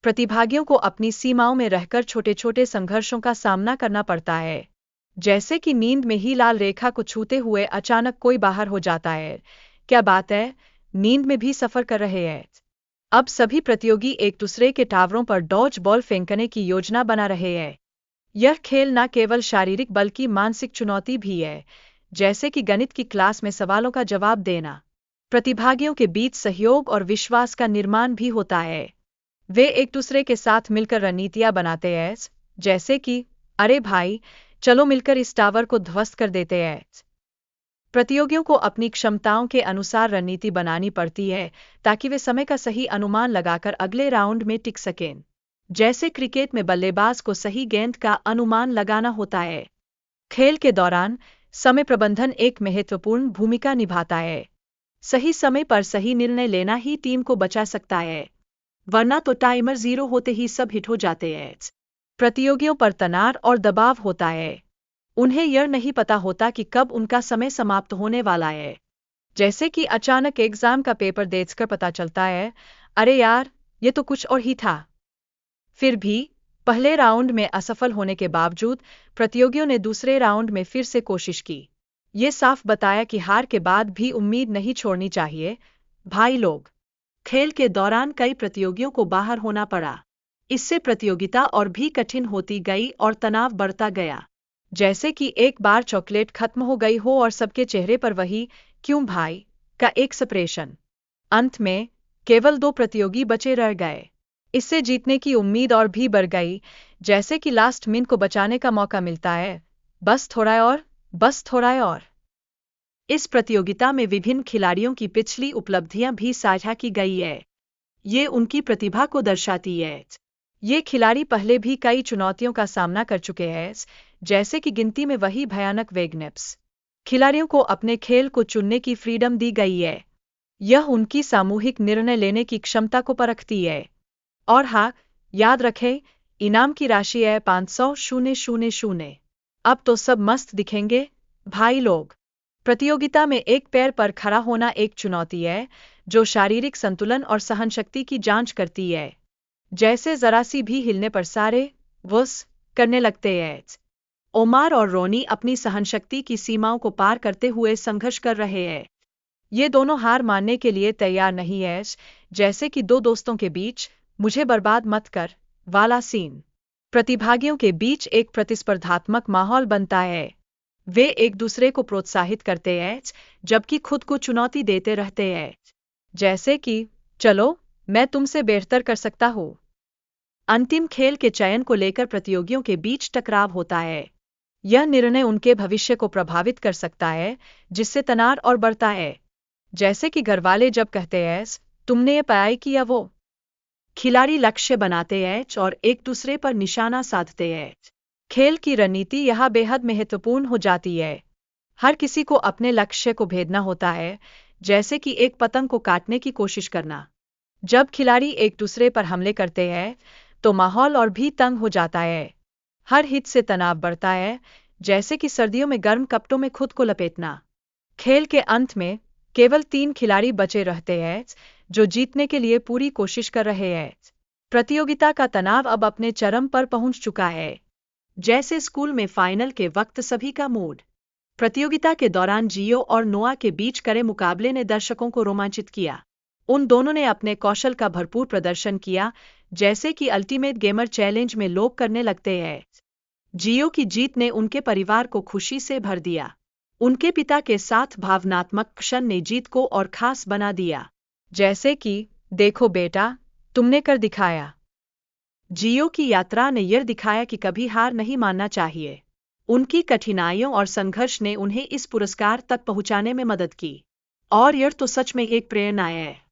प्रतिभागियों को अपनी सीमाओं में रहकर छोटे छोटे संघर्षों का सामना करना पड़ता है। जैसे कि नींद में ही लाल रेखा को छूते हुए अचानक कोई बाहर हो जाता है। क्या बात है, नींद में भी सफर कर रहे हैं। अब सभी प्रतियोगी एक दूसरे के टावरों पर डॉज बॉल फेंकने की योजना बना रहे हैं। यह खेल न केवल शारीरिक बल्कि मानसिक चुनौती भी है, जैसे कि गणित की क्लास में सवालों का जवाब देना। प्रतिभागियों के बीच सहयोग और विश्वास का निर्माण भी होता है। वे एक दूसरे के साथ मिलकर रणनीतियां बनाते हैं, जैसे कि अरे भाई, चलो मिलकर इस टावर को ध्वस्त कर देते हैं। प्रतियोगियों को अपनी क्षमताओं के अनुसार रणनीति बनानी पड़ती है ताकि वे समय का सही अनुमान लगाकर अगले राउंड में टिक सकें। जैसे क्रिकेट में बल्लेबाज को सही गेंद का अनुमान लगाना होता है। खेल के दौरान समय प्रबंधन एक महत्वपूर्ण भूमिका निभाता है। सही समय पर सही निर्णय लेना ही टीम को बचा सकता है, वरना तो टाइमर 0 होते ही सब हिट हो जाते हैं। प्रतियोगियों पर तनाव और दबाव होता है। उन्हें यह नहीं पता होता कि कब उनका समय समाप्त होने वाला है। जैसे कि अचानक एग्जाम का पेपर देखकर पता चलता है, अरे यार, ये तो कुछ और ही था। फिर भी पहले राउंड में असफल होने के बावजूद प्रतियोगियों ने दूसरे राउंड में फिर से कोशिश की। ये साफ बताया कि हार के बाद भी उम्मीद नहीं छोड़नी चाहिए। भाई लोग, खेल के दौरान कई प्रतियोगियों को बाहर होना पड़ा। इससे प्रतियोगिता और भी कठिन होती गई और तनाव बढ़ता गया। जैसे कि एक बार चॉकलेट खत्म हो गई हो और सबके चेहरे पर वही "क्यों भाई" का एक्सप्रेशन। अंत में केवल 2 प्रतियोगी बचे रह गए। इससे जीतने की उम्मीद और भी बढ़ गई, जैसे कि लास्ट मिनट को बचाने का मौका मिलता है। बस थोड़ा और, बस थोड़ा और। इस प्रतियोगिता में विभिन्न खिलाड़ियों की पिछली उपलब्धियां भी साझा की गई है। ये उनकी प्रतिभा को दर्शाती है। ये खिलाड़ी पहले भी कई चुनौतियों का सामना कर चुके हैं, जैसे कि गिनती में वही भयानक वेगनेप्स। खिलाड़ियों को अपने खेल को चुनने की फ्रीडम दी गई है। यह उनकी सामूहिक निर्णय लेने की क्षमता को परखती है। और हाँ, याद रखें, इनाम की राशि है 500,000। अब तो सब मस्त दिखेंगे, भाई लोग। प्रतियोगिता में एक पैर पर खड़ा होना एक चुनौती है, जो शारीरिक संतुलन और सहनशक्ति की जांच करती है। जैसे जरा सी भी हिलने पर सारे वुस करने लगते हैं। ओमार और रोनी अपनी सहनशक्ति की सीमाओं को पार करते हुए संघर्ष कर रहे हैं। ये दोनों हार मानने के लिए तैयार नहीं है, जैसे कि 2 दोस्तों के बीच "मुझे बर्बाद मत कर" वाला सीन। प्रतिभागियों के बीच एक प्रतिस्पर्धात्मक माहौल बनता है। वे एक दूसरे को प्रोत्साहित करते हैं, जबकि खुद को चुनौती देते रहते हैं। जैसे कि चलो, मैं तुमसे बेहतर कर सकता हूँ। अंतिम खेल के चयन को लेकर प्रतियोगियों के बीच टकराव होता है। यह निर्णय उनके भविष्य को प्रभावित कर सकता है, जिससे तनाव और बढ़ता है। जैसे कि घरवाले जब कहते हैं, तुमने ये पाया कि या वो। खिलाड़ी लक्ष्य बनाते हैं और एक दूसरे पर निशाना साधते हैं। खेल की रणनीति यहाँ बेहद महत्वपूर्ण हो जाती है। हर किसी को अपने लक्ष्य को भेदना होता है, जैसे कि एक पतंग को काटने की कोशिश करना। जब खिलाड़ी एक दूसरे पर हमले करते हैं, तो माहौल और भी तंग हो जाता है। हर हित से तनाव बढ़ता है, जैसे कि सर्दियों में गर्म कपड़ों में खुद को लपेटना। खेल के अंत में केवल 3 खिलाड़ी बचे रहते हैं, जो जीतने के लिए पूरी कोशिश कर रहे हैं। प्रतियोगिता का तनाव अब अपने चरम पर पहुंच चुका है। जैसे स्कूल में फाइनल के वक्त सभी का मूड। प्रतियोगिता के दौरान जियो और नोआ के बीच करे मुकाबले ने दर्शकों को रोमांचित किया। उन दोनों ने अपने कौशल का भरपूर प्रदर्शन किया, जैसे कि अल्टीमेट गेमर चैलेंज में लोग करने लगते हैं। जियो की जीत ने उनके परिवार को खुशी से भर दिया। उनके पिता के साथ भावनात्मक क्षण ने जीत को और खास बना दिया। जैसे कि देखो बेटा, तुमने कर दिखाया। जियो की यात्रा ने यह दिखाया कि कभी हार नहीं मानना चाहिए। उनकी कठिनाइयों और संघर्ष ने उन्हें इस पुरस्कार तक पहुंचाने में मदद की। और यह तो सच में एक प्रेरणा है।